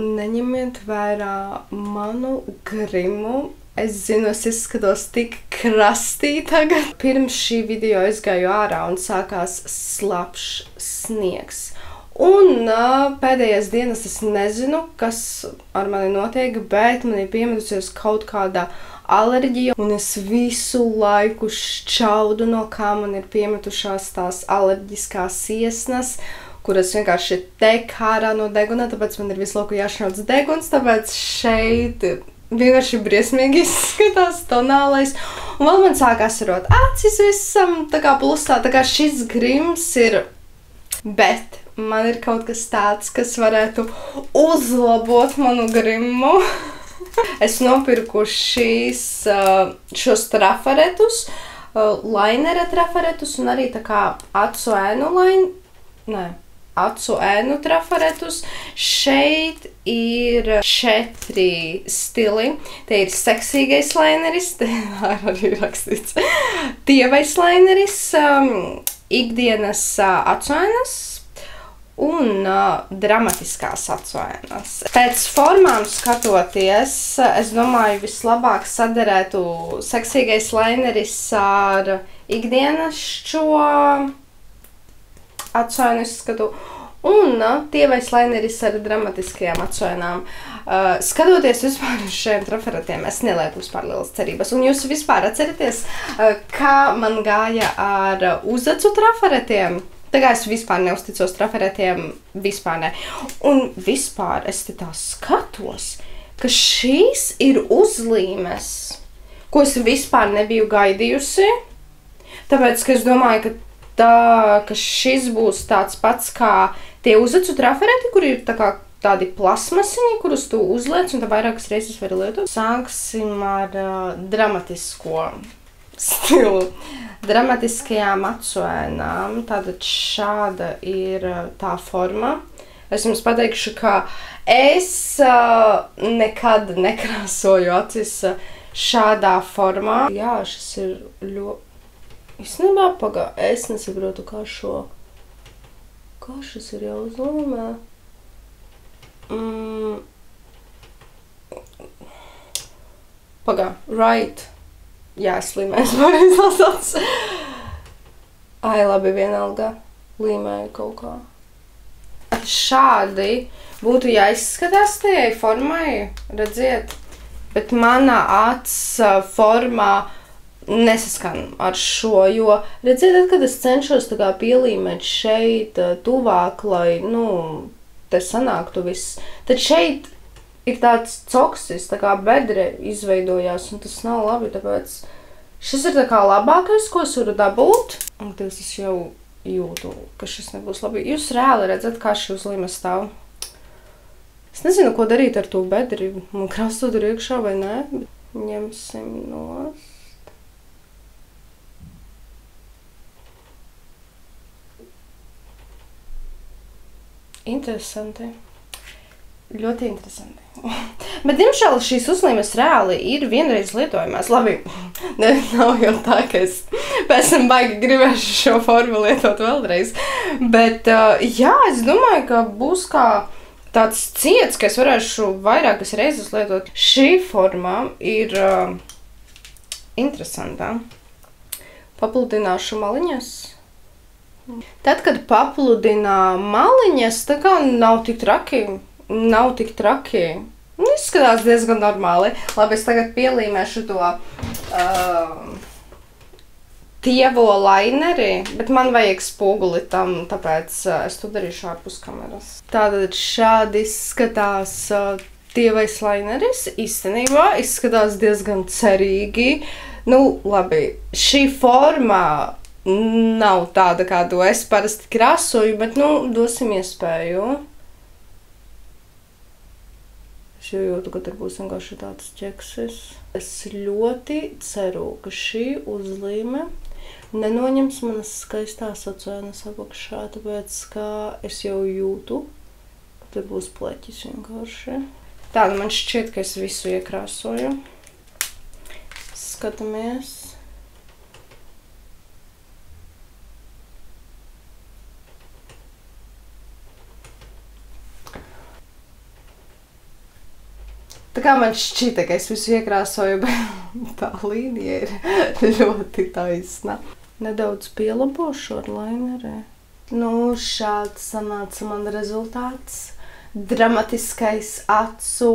Neņemiet vērā manu grimu. Es zinu, es izskatos tik krastī tagad. Pirms šī video es gāju ārā un sākās slapjš sniegs. Un pēdējās dienas es nezinu, kas ar mani notiek, bet man ir piemetusies kaut kāda alerģija. Un es visu laiku šķaudu, no kā man ir piemetušās tās alerģiskās iesnas, kuras vienkārši tek ārā no deguna, tāpēc man ir visu laiku jāšnauc deguns, tāpēc šeit vienkārši briesmīgi izskatās tonālais. Un vēl man sākās rot acis visam, tā kā plusā, tā kā šis grims ir, bet man ir kaut kas tāds, kas varētu uzlabot manu grimu. Es nopirku šos trafaretus, lainera trafaretus un arī tā kā acu ēnu trafaretus. Šeit ir 4 stili. Te ir seksīgais laineris, te arī rakstīts tievais laineris, ikdienas acu ēnas un dramatiskās acu ēnas. Pēc formām skatoties, es domāju, vislabāk saderētu seksīgais laineris ar ikdienas šo acu ēnu izskatu un tievais laineris ar dramatiskajām acu ēnām. Skatoties vispār uz šiem trafaretiem, es nelieku vispār lielas cerības. Un jūs vispār atceraties, kā man gāja ar uzacu trafaretiem? Tā kā es vispār neusticos trafaretiem, vispār ne. Un vispār es te tā skatos, ka šīs ir uzlīmes, ko es vispār nebiju gaidījusi. Tāpēc, ka es domāju, ka šis būs tāds pats kā tie uzacu trafareti, kur ir tā kā tādi plasmasiņi, kurus tu uzliec un tā vairākas reizes vari lietot. Sāksim ar dramatisko stilu. Dramatiskajām acu ēnām. Tātad šāda ir tā forma. Es jums pateikšu, ka es nekad nekrāsoju acis šādā formā. Jā, šis ir ļoti... Īstenībā es nesaprotu, kā šis ir jāuzlīmē. Right. Jā, es līmēju pareizās acis. Ai, labi, vienalga. Līmēju kaut kā. Šādi būtu jāizskatās tajai formai, redziet. Bet mana acs formā nesaskan ar šo, jo, redziet, kad es cenšos tā kā pielīmēt šeit tuvāk, lai, te sanāktu viss. Tad šeit ir tāds coksis, tā kā bedre izveidojās, un tas nav labi, tāpēc šis ir tā kā labākais, ko es varu dabūt. Un tas es jau jūtu, ka šis nebūs labi. Jūs reāli redzat, kā šī uzlīme stāv. Es nezinu, ko darīt ar to bedri. Man krāstot ir iekšā vai nē. Ņemsim nost. Interesanti. Ļoti interesanti. Bet, diemžēl, šīs uzlīmes reāli ir vienreiz lietojamās. Labi, nav jau tā, ka es pēc tam baigi gribēšu šo formu lietot vēlreiz. Bet, jā, es domāju, ka būs kā tāds ciets, ka es varēšu vairākas reizes lietot. Šī forma ir interesantā. Papludināšu maliņas. Tad, kad papludinā maliņas, tā kā nav tik traki. Nav tik traki. Izskatās diezgan normāli. Labi, es tagad pielīmēšu to tievo laineri, bet man vajag spoguli tam, tāpēc es to darīšu ārpus kameras. Tātad šādi izskatās tievais laineris. Īstenībā izskatās diezgan cerīgi. Labi, šī forma nav tāda, kādu es parasti krāsoju, bet, dosim iespēju. Es jau jūtu, ka tur būs vienkārši tāds ķeksis. Es ļoti ceru, ka šī uzlīme nenoņems manas skaistās acu ēnas apakšā, tāpēc, ka es jau jūtu, ka tur būs pleķis vienkārši. Tā, man šķiet, ka es visu iekrāsoju. Skatāmies. Tā kā man šķita, ka es visu iekrāsoju, bet tā līnija ir ļoti taisna. Nedaudz pielabošu ar lainerē. Nu, šāds sanāca man rezultāts. Dramatiskais acu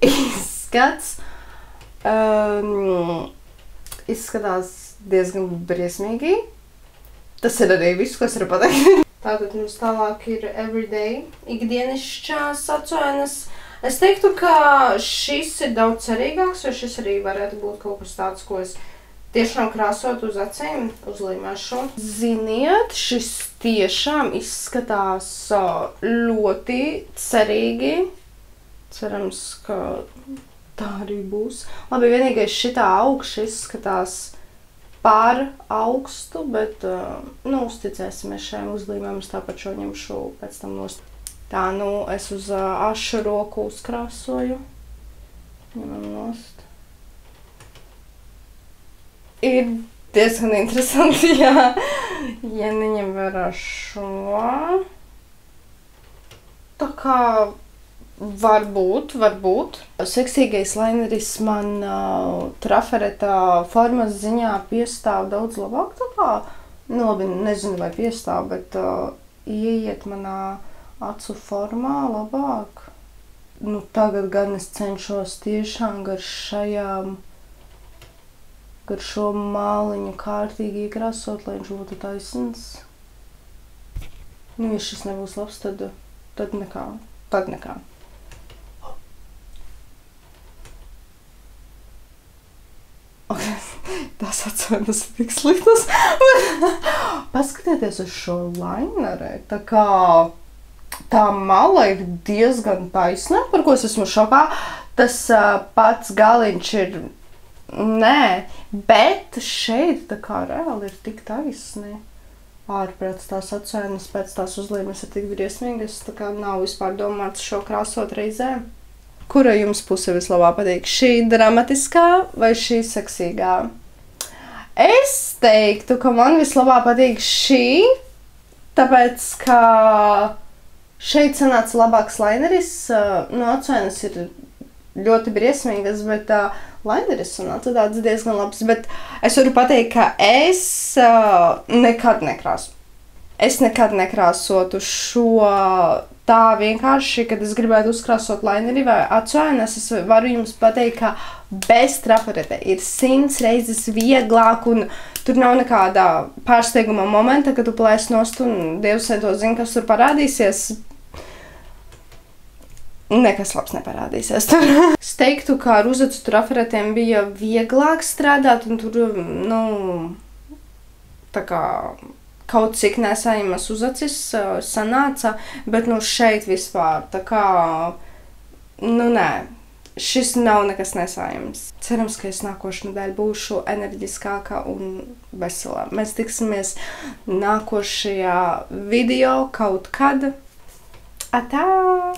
izskats. Izskatās diezgan briesmīgi. Tas ir arī viss, ko es varu pateikt. Tātad mums tālāk ir everyday, ikdienišķās acuainas. Es teiktu, ka šis ir daudz cerīgāks, jo šis arī varētu būt kaut kas tāds, ko es tiešām krāsot uz acīm, uzlīmēšu. Ziniet, šis tiešām izskatās ļoti cerīgi. Cerams, ka tā arī būs. Labi, vienīgais šitā augša izskatās pār augstu, bet, uzticēsimies šajam uzlīmēm. Es tāpat šo ņemšu pēc tam nost. Tā, es uz ašu roku uzkrāsoju. Ņemam nost. Ir diezgan interesanti, ja neņem vērā šo. Tā kā varbūt. Seksīgais laineris man trafereta formas ziņā piestāv daudz labāk. Tā kā, labi, nezinu vai piestāv, bet ieiet manā acu formā labāk. Tagad gan es cenšos tiešām gar šo māliņu kārtīgi iekrāsot, lai viņš būtu taisns. Ja šis nebūs labs, tad nekā. Tās acuainas ir tik sliktas. Paskatieties uz šo lainerē. Tā kā tā mala ir diezgan taisna, par ko es esmu šokā. Tas pats galiņš ir... Nē, bet šeit tā kā reāli ir tik taisni. Ārprāts tās acuainas pēc tās uzlīmes ir tik briesmīgas, tā kā nav vispār domāts šo krāsot reizē. Kura jums puse vislabāk patīk? Šī dramatiskā vai šī seksīgā? Es teiktu, ka man vislabāk patīk šī, tāpēc, ka šeit sanāca labāks laineris. Acuainas ir ļoti briesmīgas, bet laineris sanāca tāds diezgan labs. Bet es varu pateikt, ka es nekad nekrāsu. Es nekad nekrāsotu šo tā vienkārši, kad es gribētu uzkrāsot laineri vai acuainas. Es varu jums pateikt, ka bez traferete ir 100 reizes vieglāk un tur nav nekādā pārsteiguma momenta, kad tu plēs nost un Dievs to zina, kas tur parādīsies. Nekas labs neparādīsies tur. Es teiktu, ka ar uzacu traferetiem bija vieglāk strādāt un tur, tā kā kaut cik nesājamas uzacis sanāca, bet šeit vispār, tā kā, nē, šis nav nekas nesājams. Cerams, ka es nākošu nedēļu būšu enerģiskāka un veselā. Mēs tiksimies nākošajā video kaut kad. Atā!